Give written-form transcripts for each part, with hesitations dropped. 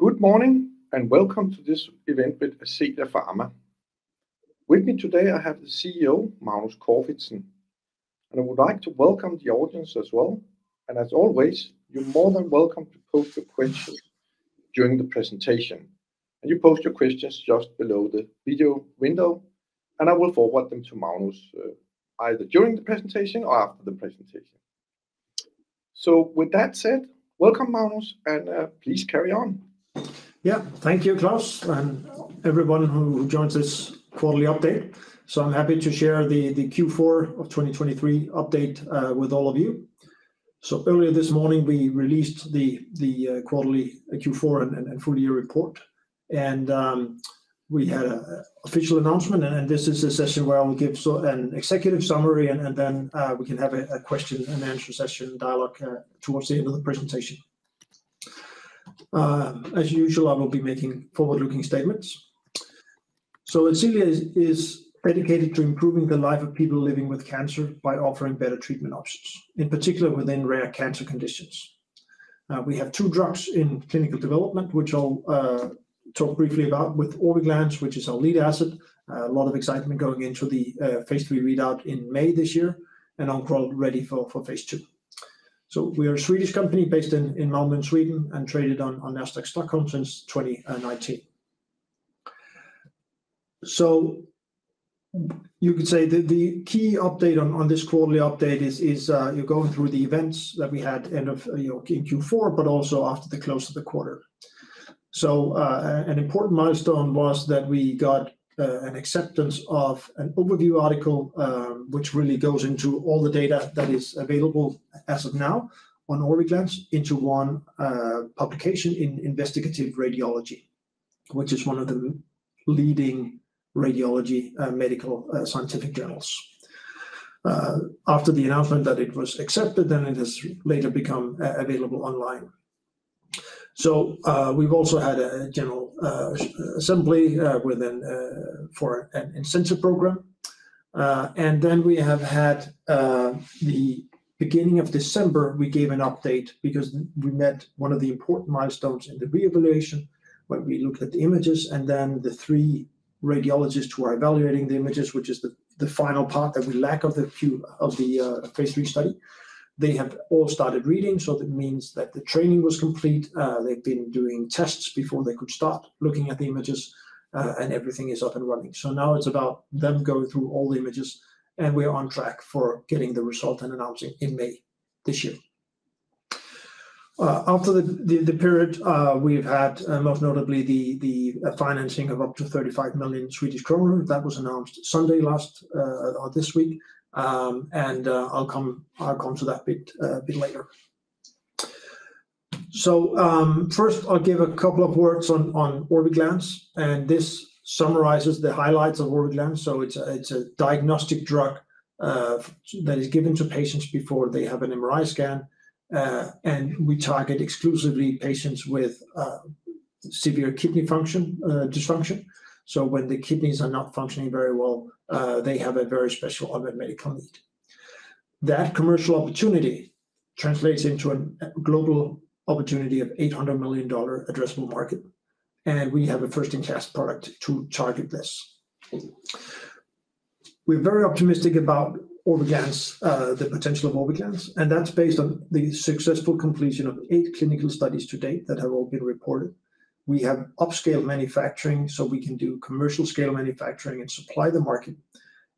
Good morning and welcome to this event with Ascelia Pharma. With me today I have the CEO, Magnus Corfitzen, and I would like to welcome the audience as well. And as always, you're more than welcome to post your questions during the presentation. And you post your questions just below the video window, and I will forward them to Magnus either during the presentation or after the presentation. So with that said, welcome Magnus, and please carry on. Yeah, thank you, Klaus, and everyone who joins this quarterly update. So I'm happy to share the Q4 of 2023 update with all of you. So earlier this morning, we released the quarterly Q4 and full year report, and we had an official announcement, and this is a session where I will give an executive summary, and then we can have a question and answer session dialogue towards the end of the presentation. As usual, I will be making forward-looking statements. So Ascelia is dedicated to improving the life of people living with cancer by offering better treatment options, in particular within rare cancer conditions. We have two drugs in clinical development, which I'll talk briefly about, with Orviglance, which is our lead asset. A lot of excitement going into the phase 3 readout in May this year, and Oncoral ready for phase 2. So we are a Swedish company based in Malmö, Sweden, and traded on Nasdaq Stockholm since 2019. So you could say the key update on this quarterly update is you're going through the events that we had end of in Q4, but also after the close of the quarter. So an important milestone was that we got an acceptance of an overview article, which really goes into all the data that is available as of now on Orviglance into one publication in Investigative Radiology, which is one of the leading radiology medical scientific journals. After the announcement that it was accepted, then it has later become available online. So we've also had a general assembly for an incentive program. And then we have had the beginning of December, we gave an update because we met one of the important milestones in the reevaluation when we looked at the images, and then the three radiologists who are evaluating the images, which is the final part that we lack of the phase 3 study. They have all started reading, so that means that the training was complete. They've been doing tests before they could start looking at the images, and everything is up and running. So now it's about them going through all the images, and we're on track for getting the result and announcing in May this year. After the period, we've had most notably the financing of up to 35 million Swedish kronor. That was announced Sunday or this week. And I'll come to that bit later. So first, I'll give a couple of words on Orviglance, and this summarizes the highlights of Orviglance. So it's a diagnostic drug that is given to patients before they have an MRI scan, and we target exclusively patients with severe kidney function dysfunction. So when the kidneys are not functioning very well, they have a very special unmet medical need. That commercial opportunity translates into a global opportunity of $800 million addressable market, and we have a first-in-class product to target this. We're very optimistic about Orviglance, the potential of Orviglance, and that's based on the successful completion of 8 clinical studies to date that have all been reported. We have upscale manufacturing, so we can do commercial scale manufacturing and supply the market.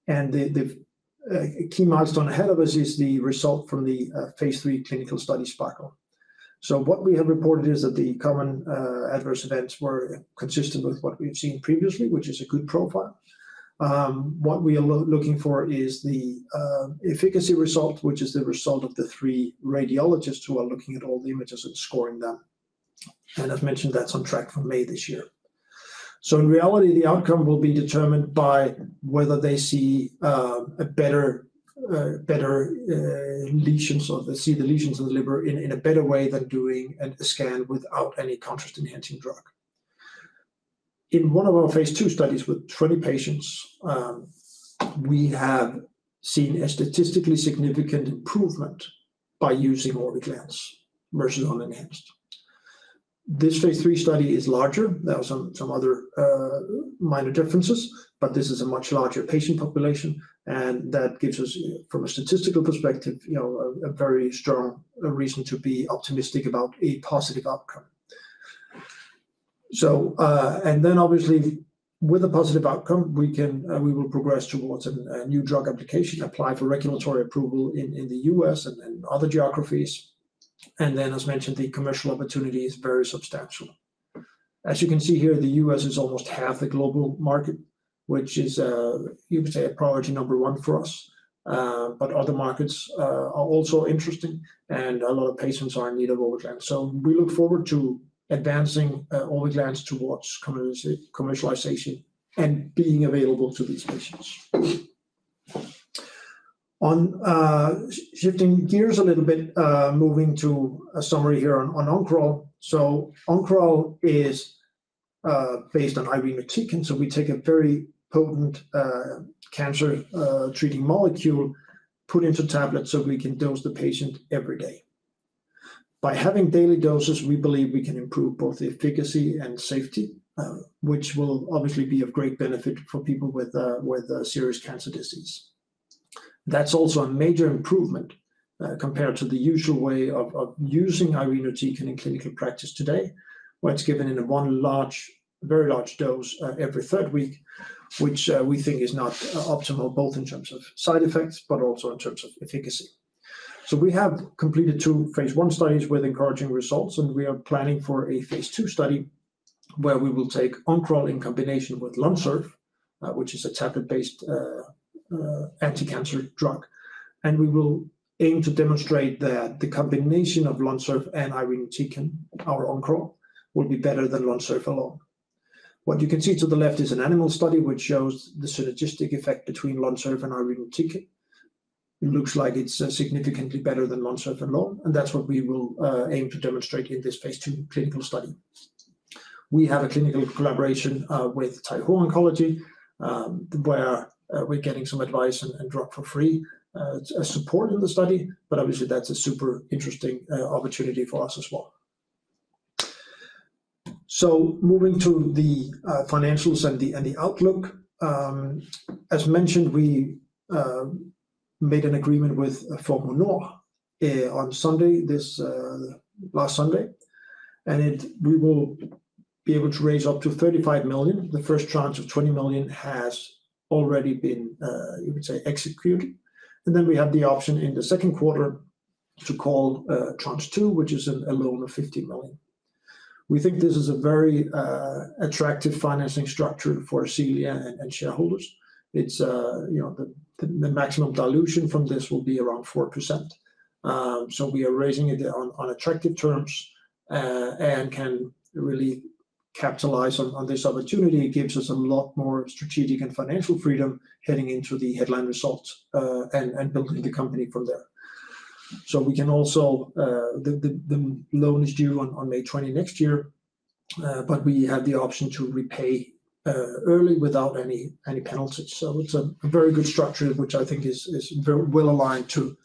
And the key milestone ahead of us is the result from the phase 3 clinical study Sparkle. So what we have reported is that the common adverse events were consistent with what we've seen previously, which is a good profile. What we are looking for is the efficacy result, which is the result of the 3 radiologists who are looking at all the images and scoring them. And as mentioned, that's on track for May this year. So in reality, the outcome will be determined by whether they see better lesions, or they see the lesions in the liver in a better way than doing a scan without any contrast-enhancing drug. In one of our phase 2 studies with 20 patients, we have seen a statistically significant improvement by using Orviglance versus unenhanced. This phase 3 study is larger. There are some other minor differences, but this is a much larger patient population, and that gives us, from a statistical perspective, a very strong reason to be optimistic about a positive outcome. So, and then obviously, with a positive outcome, we will progress towards a new drug application, apply for regulatory approval in the US and other geographies. And then, as mentioned, the commercial opportunity is very substantial. As you can see here, the US is almost half the global market, which is, you could say, a priority number one for us. But other markets are also interesting, and a lot of patients are in need of Orviglance. So we look forward to advancing Orviglance towards commercialization and being available to these patients. On shifting gears a little bit, moving to a summary here on Oncoral. So Oncoral is based on irinotecan. So we take a very potent cancer treating molecule, put into tablets so we can dose the patient every day. By having daily doses, we believe we can improve both the efficacy and safety, which will obviously be of great benefit for people with serious cancer disease. That's also a major improvement compared to the usual way of using irinotecan in clinical practice today, where it's given in a very large dose every third week, which we think is not optimal, both in terms of side effects, but also in terms of efficacy. So we have completed 2 phase 1 studies with encouraging results, and we are planning for a phase 2 study where we will take Oncoral in combination with Lonsurf, which is a tablet-based anti-cancer drug, and we will aim to demonstrate that the combination of Lonsurf and irinotecan, our Oncoral, will be better than Lonsurf alone. What you can see to the left is an animal study which shows the synergistic effect between Lonsurf and irinotecan. It looks like it's significantly better than Lonsurf alone, and that's what we will aim to demonstrate in this phase 2 clinical study. We have a clinical collaboration with Taiho Oncology, where we're getting some advice and drug for free as support in the study, but obviously that's a super interesting opportunity for us as well. So moving to the financials and the outlook, as mentioned, we made an agreement with Pharma on Sunday, last Sunday, and we will be able to raise up to 35 million. The first tranche of 20 million has already been, you would say, executed. And then we have the option in the second quarter to call tranche 2, which is a loan of 50 million. We think this is a very attractive financing structure for Ascelia and shareholders. It's, the maximum dilution from this will be around 4%. So we are raising it on attractive terms and can really capitalize on this opportunity. It gives us a lot more strategic and financial freedom heading into the headline results and building the company from there. So we can also, the loan is due on May 20 next year, but we have the option to repay early without any penalties. So it's a very good structure, which I think is very well aligned to,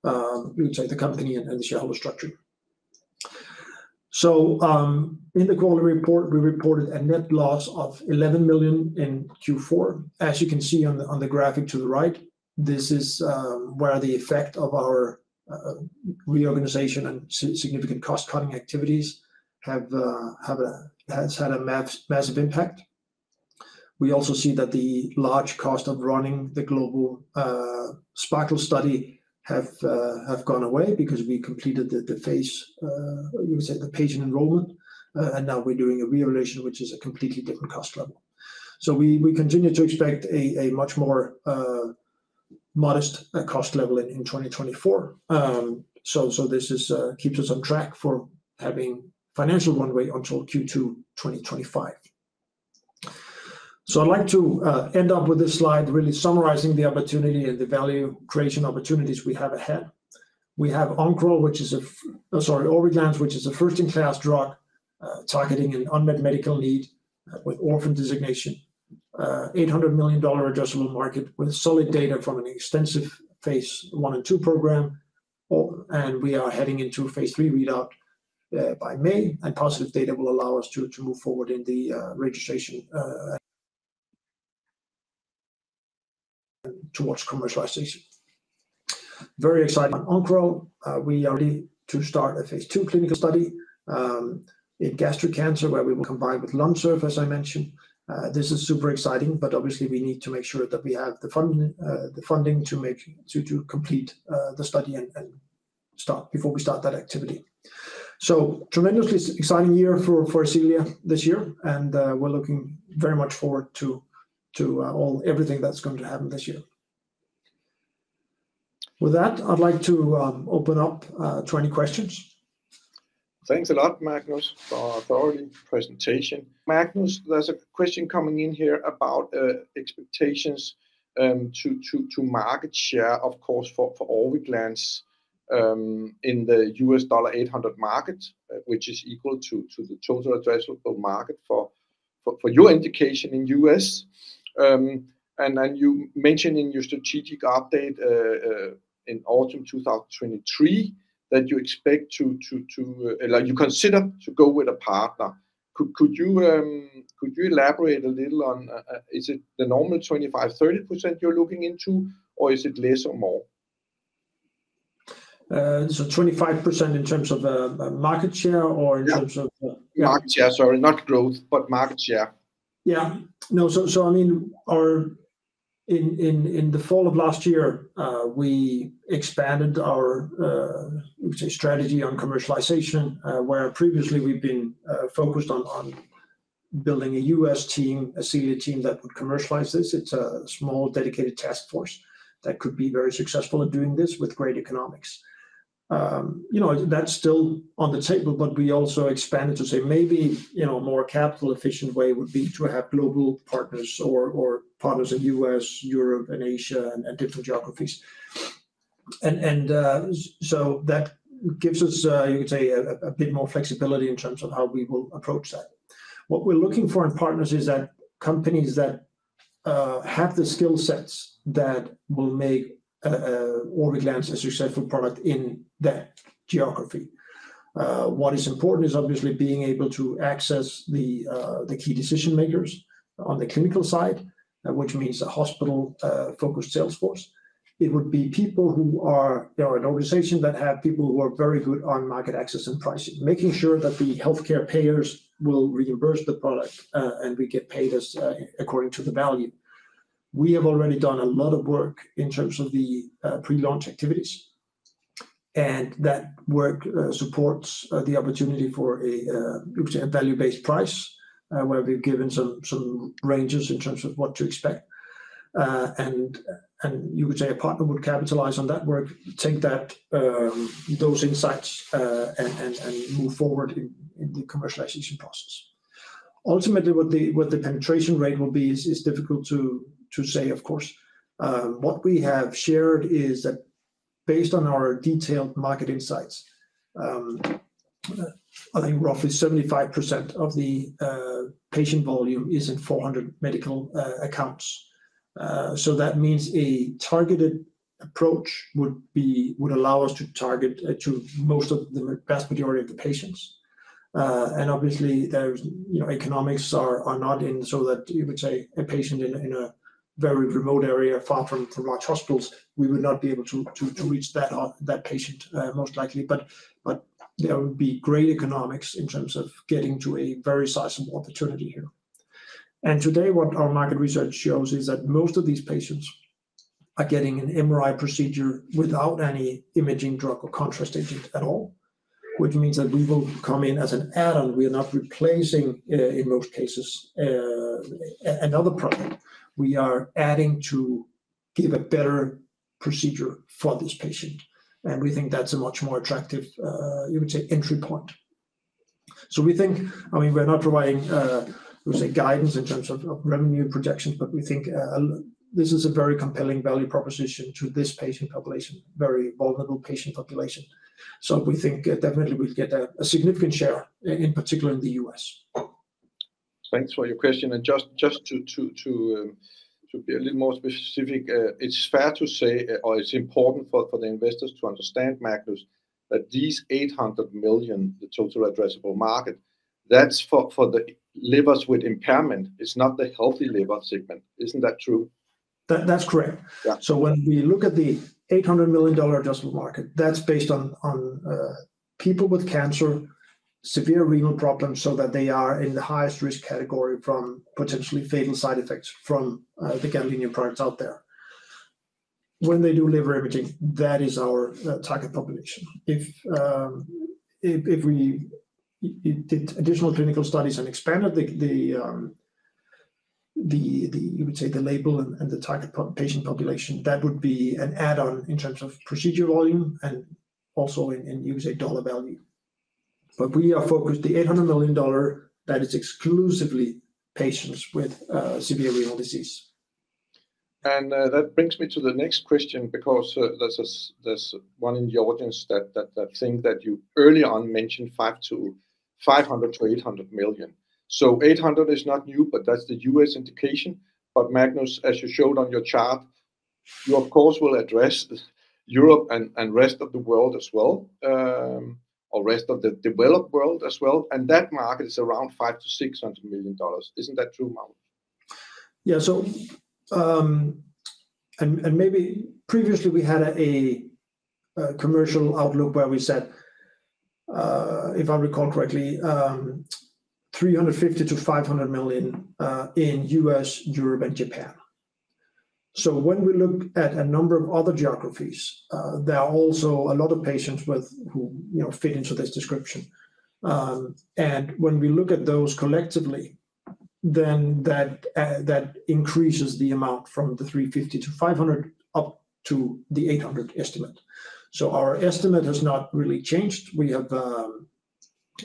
you would say, the company and the shareholder structure. So in the quarterly report, we reported a net loss of 11 million in Q4. As you can see on the graphic to the right, this is where the effect of our reorganization and significant cost-cutting activities has had a massive impact. We also see that the large cost of running the global Sparkle study have gone away because we completed the phase, you would say, the patient enrollment, and now we're doing a reevaluation, which is a completely different cost level. So we continue to expect a much more modest cost level in 2024. So this is keeps us on track for having financial runway until Q2 2025. So I'd like to end up with this slide, really summarizing the opportunity and the value creation opportunities we have ahead. We have Oncoral, which is Orviglance, which is a first-in-class drug targeting an unmet medical need with orphan designation, $800 million addressable market with solid data from an extensive phase 1 and 2 program, and we are heading into phase 3 readout by May, and positive data will allow us to move forward in the registration towards commercialization. Very exciting on Oncoral. We are ready to start a phase 2 clinical study in gastric cancer, where we will combine with LungServe, as I mentioned. This is super exciting, but obviously we need to make sure that we have the funding to complete the study and start before we start that activity. So tremendously exciting year for Ascelia this year, and we're looking very much forward to everything that's going to happen this year. With that, I'd like to open up to any questions. Thanks a lot, Magnus, for a thorough presentation. Magnus, there's a question coming in here about expectations to market share, of course, for Orviglance in the US $800 market, which is equal to the total addressable market for your indication in US. And then you mentioned in your strategic update in autumn 2023 that you expect to you consider to go with a partner. Could you elaborate a little on is it the normal 25-30% you're looking into, or is it less or more? So 25% in terms of market share, or in terms of market share? Sorry, not growth, but market share. Yeah, no. So I mean, in the fall of last year, we expanded our strategy on commercialization, where previously we've been focused on building a US team, Ascelia team that would commercialize this. It's a small dedicated task force that could be very successful at doing this with great economics. That's still on the table, but we also expanded to say maybe a more capital efficient way would be to have global partners or partners in US, Europe, and Asia, and different geographies. And so that gives us, you could say, a bit more flexibility in terms of how we will approach that. What we're looking for in partners is that companies that have the skill sets that will make Orviglance a successful product in that geography. What is important is obviously being able to access the key decision makers on the clinical side, which means a hospital-focused sales force. It would be people who are an organization that have people who are very good on market access and pricing, making sure that the healthcare payers will reimburse the product and we get paid as according to the value. We have already done a lot of work in terms of the pre-launch activities, and that work supports the opportunity for a value-based price, where we've given some ranges in terms of what to expect. And you could say a partner would capitalize on that work, take that those insights and move forward in the commercialization process. Ultimately, what the penetration rate will be is difficult to say, of course. What we have shared is that based on our detailed market insights, I think roughly 75% of the patient volume is in 400 medical accounts. So that means a targeted approach would allow us to target to most of the vast majority of the patients. And obviously, there's economics are not in, so that you would say a patient in a very remote area far from large hospitals, we would not be able to reach that patient most likely. But there would be great economics in terms of getting to a very sizable opportunity here. And today, what our market research shows is that most of these patients are getting an MRI procedure without any imaging drug or contrast agent at all, which means that we will come in as an add-on. We are not replacing, in most cases, another product. We are adding to give a better procedure for this patient. And we think that's a much more attractive, you would say, entry point. So we think, we're not providing, guidance in terms of revenue projections, but we think this is a very compelling value proposition to this patient population, very vulnerable patient population. So we think definitely we'll get a significant share, in particular in the US. Thanks for your question. And just to be a little more specific, it's fair to say, or it's important for the investors to understand, Magnus, that these 800 million, the total addressable market, that's for the livers with impairment. It's not the healthy liver segment. Isn't that true? That's correct. Yeah. So when we look at the $800 million addressable market, that's based on people with cancer, severe renal problems, so that they are in the highest risk category from potentially fatal side effects from the gadolinium products out there. When they do liver imaging, that is our target population. If we did additional clinical studies and expanded you would say the label and the target patient population, that would be an add-on in terms of procedure volume and also in you would say dollar value. But we are focused, the $800 million, that is exclusively patients with severe renal disease. And that brings me to the next question, because there's one in the audience that think that you earlier on mentioned 500 to 800 million. So 800 is not new, but that's the US indication. But Magnus, as you showed on your chart, you of course will address Europe and rest of the world as well, or rest of the developed world as well. And that market is around $500 to $600 million. Isn't that true, Magnus? Yeah, so and maybe previously we had a commercial outlook where we said, if I recall correctly, 350 to 500 million in US, Europe, and Japan. So when we look at a number of other geographies, there are also a lot of patients who fit into this description. And when we look at those collectively, then that increases the amount from the 350 to 500 up to the 800 estimate. So our estimate has not really changed. We have,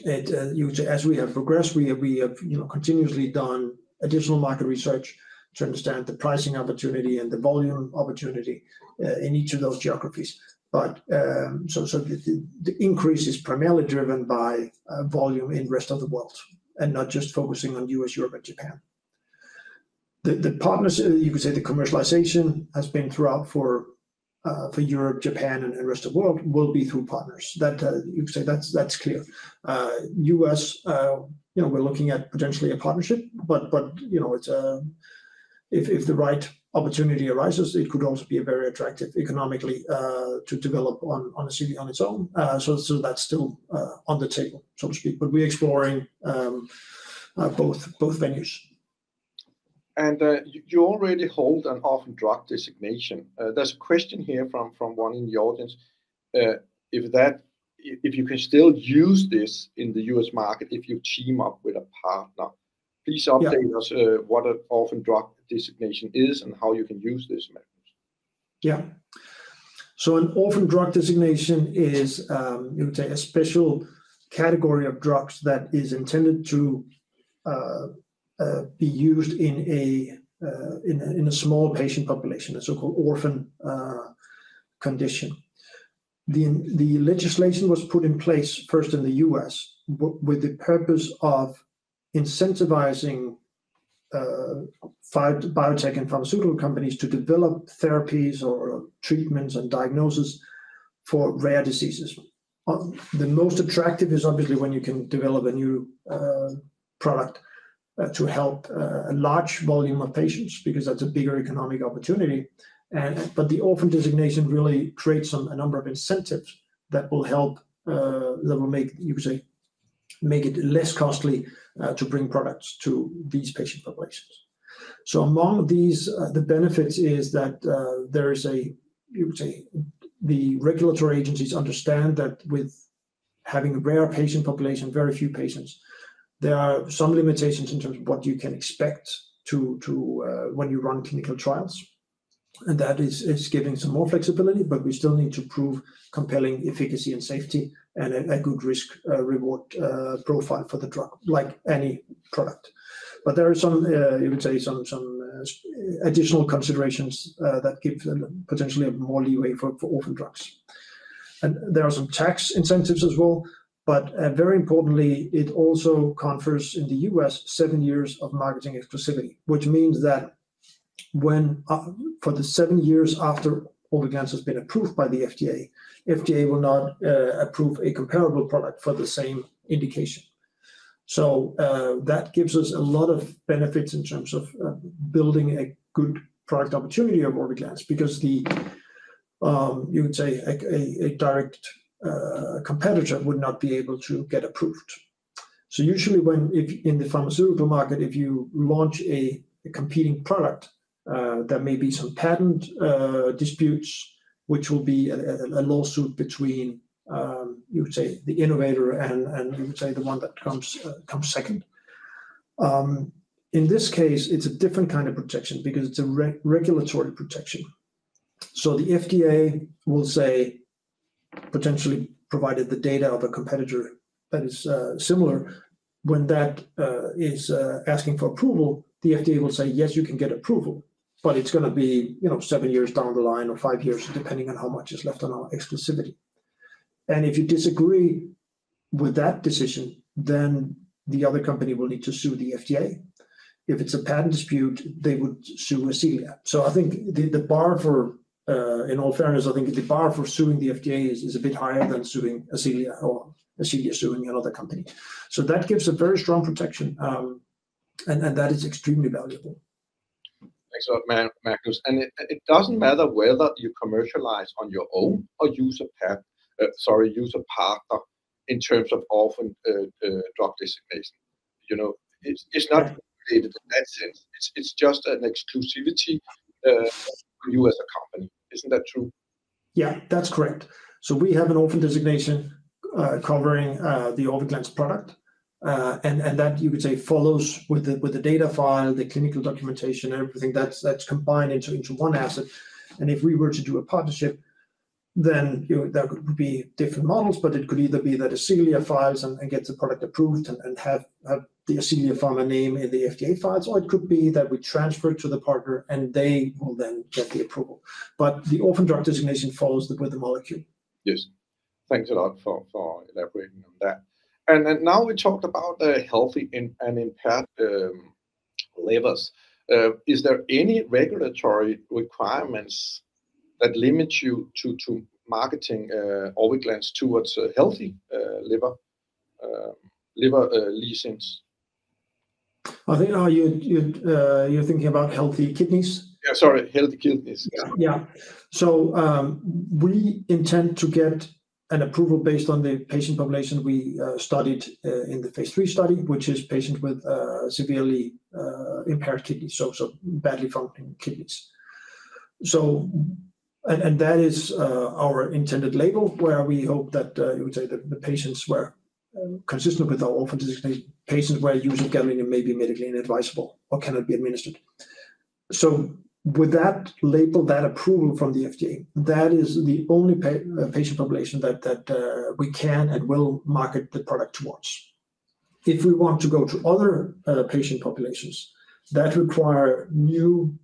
as we have progressed, we have continuously done additional market research to understand the pricing opportunity and the volume opportunity in each of those geographies. But so the increase is primarily driven by volume in rest of the world, and not just focusing on US, Europe, and Japan. The partners, you could say the commercialization has been throughout for Europe, Japan, and the rest of the world will be through partners. That you could say that's clear. US, we're looking at potentially a partnership, but it's if the right opportunity arises, it could also be a very attractive economically to develop on its own. So that's still on the table, so to speak. But we're exploring both venues. And you already hold an orphan drug designation. There's a question here from one in the audience. If you can still use this in the US market if you team up with a partner. Please update us what an orphan drug designation is and how you can use this, Magnus. Yeah. So an orphan drug designation is you would say a special category of drugs that is intended to be used in a small patient population, a so-called orphan condition. The legislation was put in place first in the US with the purpose of incentivizing biotech and pharmaceutical companies to develop therapies or treatments and diagnoses for rare diseases. The most attractive is obviously when you can develop a new product to help a large volume of patients, because that's a bigger economic opportunity. But the orphan designation really creates a number of incentives that will help, that will make, you could say, make it less costly to bring products to these patient populations. So among these, the benefits is that there is you would say, the regulatory agencies understand that with having a rare patient population, very few patients, there are some limitations in terms of what you can expect to when you run clinical trials. And that is giving some more flexibility, but we still need to prove compelling efficacy and safety and a good risk reward profile for the drug, like any product. But there are some, you would say, some additional considerations that give potentially more leeway for orphan drugs. And there are some tax incentives as well, but very importantly, it also confers in the US 7 years of marketing exclusivity, which means that when for the 7 years after Orviglance has been approved by the FDA, FDA will not approve a comparable product for the same indication. So that gives us a lot of benefits in terms of building a good product opportunity of Orviglance, because the you would say a direct competitor would not be able to get approved. So usually if in the pharmaceutical market, if you launch a competing product, there may be some patent disputes, which will be a lawsuit between you would say the innovator and you would say the one that comes second. In this case, it's a different kind of protection because it's a regulatory protection. So the FDA will say, potentially provided the data of a competitor that is similar, when that is asking for approval, the FDA will say, yes, you can get approval, but it's going to be 7 years down the line or 5 years, depending on how much is left on our exclusivity. And if you disagree with that decision, then the other company will need to sue the FDA. If it's a patent dispute, they would sue Ascelia. So I think the bar for, in all fairness, I think the bar for suing the FDA is a bit higher than suing Ascelia or Ascelia suing another company. So that gives a very strong protection, and that is extremely valuable. Thanks a lot, Magnus. And it doesn't matter whether you commercialize on your own or use a partner in terms of orphan drug designation. It's not related in that sense. It's just an exclusivity for you as a company. Isn't that true? Yeah, that's correct. So we have an orphan designation covering the Orviglance product, and that you could say follows with the data file, the clinical documentation, everything that's combined into one asset. And if we were to do a partnership, then there could be different models, but it could either be that Ascelia files and gets the product approved and have the Ascelia Pharma name in the FDA files, or it could be that we transfer it to the partner and they will then get the approval. But the orphan drug designation follows with the molecule. Yes, thanks a lot for elaborating on that. And now we talked about healthy and impaired livers. Is there any regulatory requirements that limit you to marketing Orviglance towards healthy liver lesions? I think you're thinking about healthy kidneys. Yeah, sorry, healthy kidneys. Yeah. So we intend to get an approval based on the patient population we studied in the phase 3 study, which is patients with severely impaired kidneys, so badly functioning kidneys. So, and that is our intended label, where we hope that you would say that the patients were consistent with our orphan designation, patients where use of gadolinium may be medically inadvisable or cannot be administered. So with that label, that approval from the FDA, that is the only patient population that we can and will market the product towards. If we want to go to other patient populations, that require new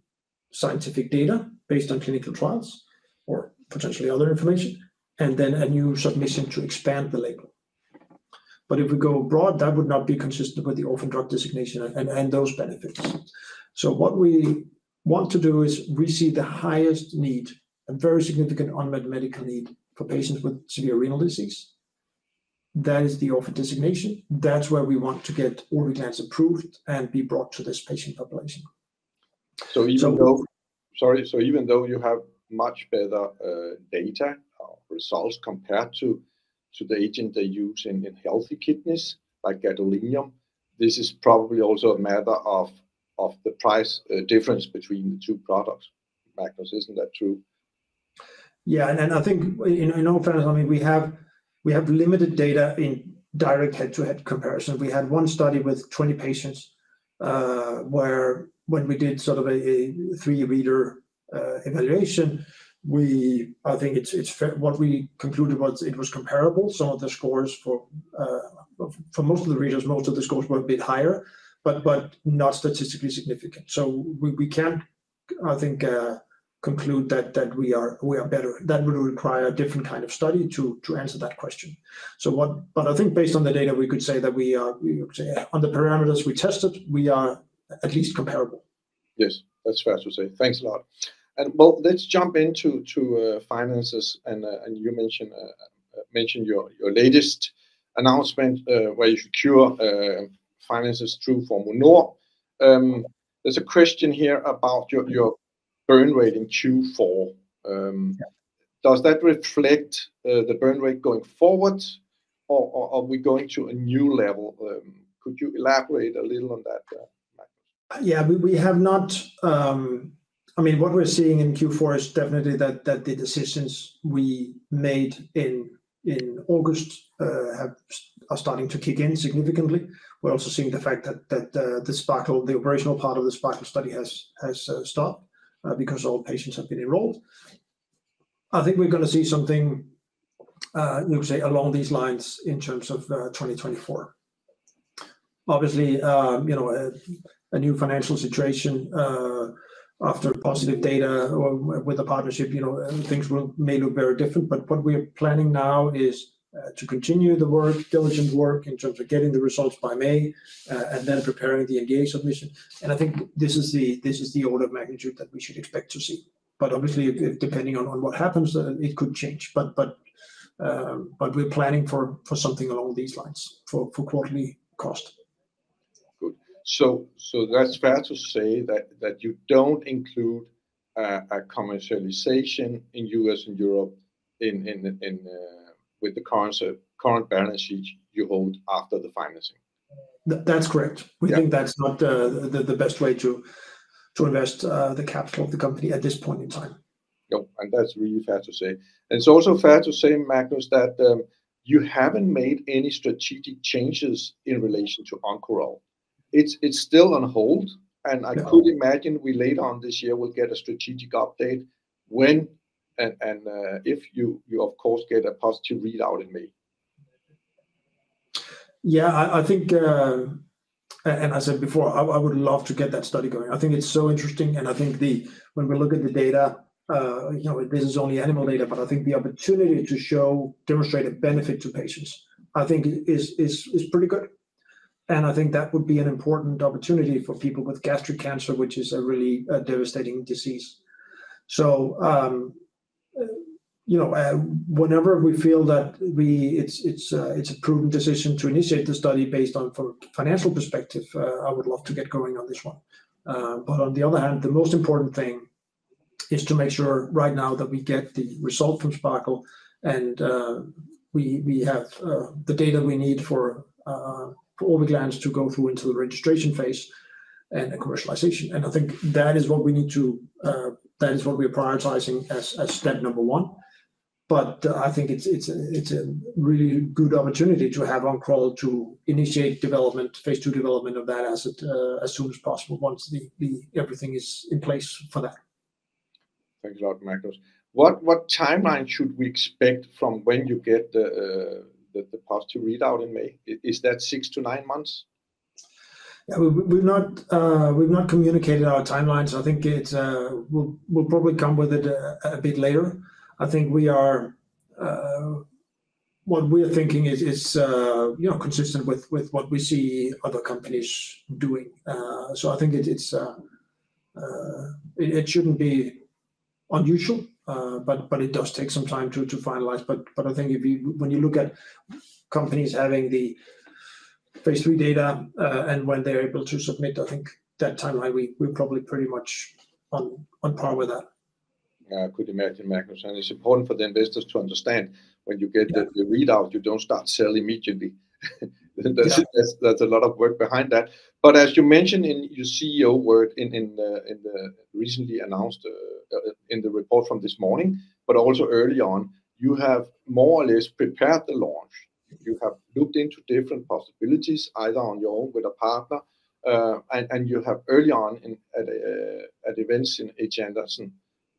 scientific data based on clinical trials or potentially other information, and then a new submission to expand the label. But if we go broad, that would not be consistent with the orphan drug designation and those benefits. So what we want to do is we see the highest need, a very significant unmet medical need for patients with severe renal disease. That is the orphan designation. That's where we want to get Orviglance approved and be brought to this patient population. So even though you have much better data results compared to the agent they use in healthy kidneys, like gadolinium, this is probably also a matter of the price difference between the two products. Magnus, isn't that true? Yeah, and I think in all fairness, I mean, we have limited data in direct head-to-head comparison. We had one study with 20 patients where when we did sort of a 3-reader evaluation, I think it's fair, what we concluded was it was comparable. Some of the scores for most of the readers, most of the scores were a bit higher, but not statistically significant. So we can't, I think, conclude that we are better. That would require a different kind of study to answer that question. But I think based on the data, we could say that we are, on the parameters we tested, we are at least comparable. Yes, that's fair to say. Thanks a lot. And well, let's jump into finances, and you mentioned your latest announcement where you secure finances through Pharma. There's a question here about your burn rate in Q4. Does that reflect the burn rate going forward, or are we going to a new level? Could you elaborate a little on that? Yeah, we have not. I mean, what we're seeing in Q4 is definitely that the decisions we made in August are starting to kick in significantly. We're also seeing the fact that the operational part of the Sparkle study has stopped because all patients have been enrolled. I think we're going to see something, you could say, along these lines in terms of 2024. Obviously, a new financial situation after positive data or with a partnership, things may look very different. But what we're planning now is to continue the work, diligent work in terms of getting the results by May, and then preparing the NDA submission. And I think this is the order of magnitude that we should expect to see. But obviously, depending on what happens, it could change. But we're planning for something along these lines for quarterly cost. Good. So that's fair to say that you don't include a commercialization in US and Europe in with the current balance sheet you hold after the financing. That's correct. We think that's not the best way to invest the capital of the company at this point in time. No, and that's really fair to say. And it's also fair to say, Magnus, that you haven't made any strategic changes in relation to Oncoral. It's still on hold, and I could imagine we later on this year will get a strategic update when and if you of course get a positive readout in May. Yeah, I think, and I said before, I would love to get that study going. I think it's so interesting, and I think when we look at the data, this is only animal data, but I think the opportunity to demonstrate a benefit to patients, I think is pretty good. And I think that would be an important opportunity for people with gastric cancer, which is a really devastating disease. So, whenever we feel that it's a prudent decision to initiate the study based on from a financial perspective, I would love to get going on this one. But on the other hand, the most important thing is to make sure right now that we get the result from Sparkle, and we have the data we need for Orviglance to go through into the registration phase and the commercialization. And I think that is what we need to, that is what we're prioritizing as step number one. But I think it's a really good opportunity to have Oncoral to initiate phase 2 development of that asset as soon as possible once everything is in place for that. Thanks a lot, Magnus. What timeline should we expect from when you get the positive readout in May? Is that 6 to 9 months? Yeah, we've not communicated our timelines. I think we'll probably come with it a bit later. I think we are what we're thinking is consistent with what we see other companies doing. So I think it shouldn't be unusual, but it does take some time to finalize. But I think when you look at companies having the phase 3 data and when they're able to submit, I think that timeline we're probably pretty much on par with that. I could imagine, Magnus, and it's important for the investors to understand when you get the readout, you don't start selling immediately. That's a lot of work behind that. But as you mentioned in your CEO word in the recently announced in the report from this morning, but also early on, you have more or less prepared the launch. You have looked into different possibilities, either on your own with a partner, and you have early on at events in HC Andersen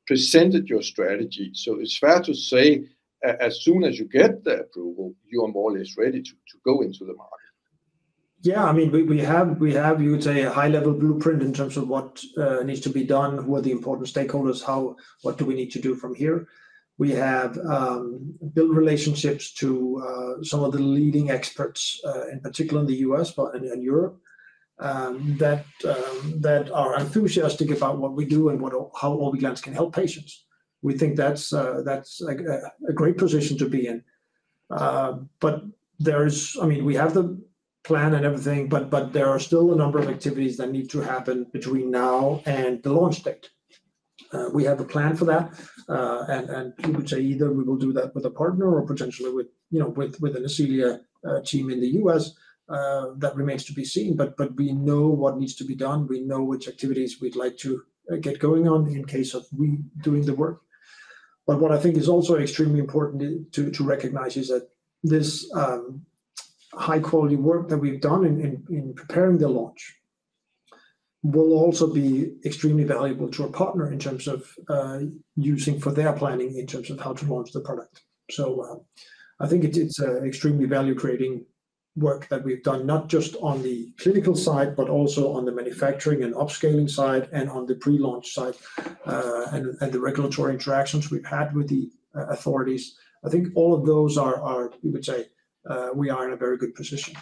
presented your strategy. So it's fair to say, as soon as you get the approval, you are more or less ready to go into the market. Yeah, I mean, we have you would say a high-level blueprint in terms of what needs to be done, who are the important stakeholders, what do we need to do from here. We have built relationships to some of the leading experts, in particular in the US and Europe. that are enthusiastic about what we do and how Orviglance can help patients. We think that's a great position to be in. But we have the plan and everything, but there are still a number of activities that need to happen between now and the launch date. We have a plan for that, and we would say either we will do that with a partner or potentially with an Ascelia team in the US. That remains to be seen, but we know what needs to be done. We know which activities we'd like to get going on in case of we doing the work. But what I think is also extremely important to recognize is that this high quality work that we've done in preparing the launch will also be extremely valuable to a partner in terms of using for their planning in terms of how to launch the product. So I think it's extremely value creating work that we've done, not just on the clinical side, but also on the manufacturing and upscaling side and on the pre-launch side, and the regulatory interactions we've had with the authorities. I think all of those are we would say, we are in a very good position.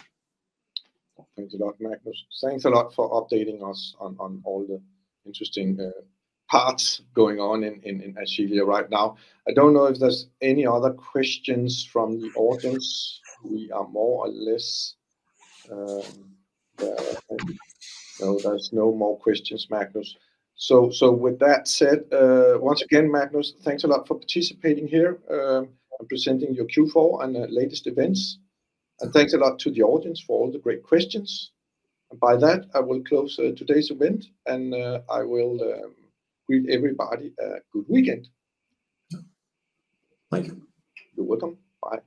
Thanks a lot, Magnus. Thanks a lot for updating us on all the interesting parts going on in Ascelia right now. I don't know if there's any other questions from the audience. We are more or less there. No, there's no more questions, Magnus. So with that said, once again, Magnus, thanks a lot for participating here and presenting your Q4 and the latest events. And thanks a lot to the audience for all the great questions. And by that, I will close today's event, and I will greet everybody a good weekend. Thank you. You're welcome. Bye.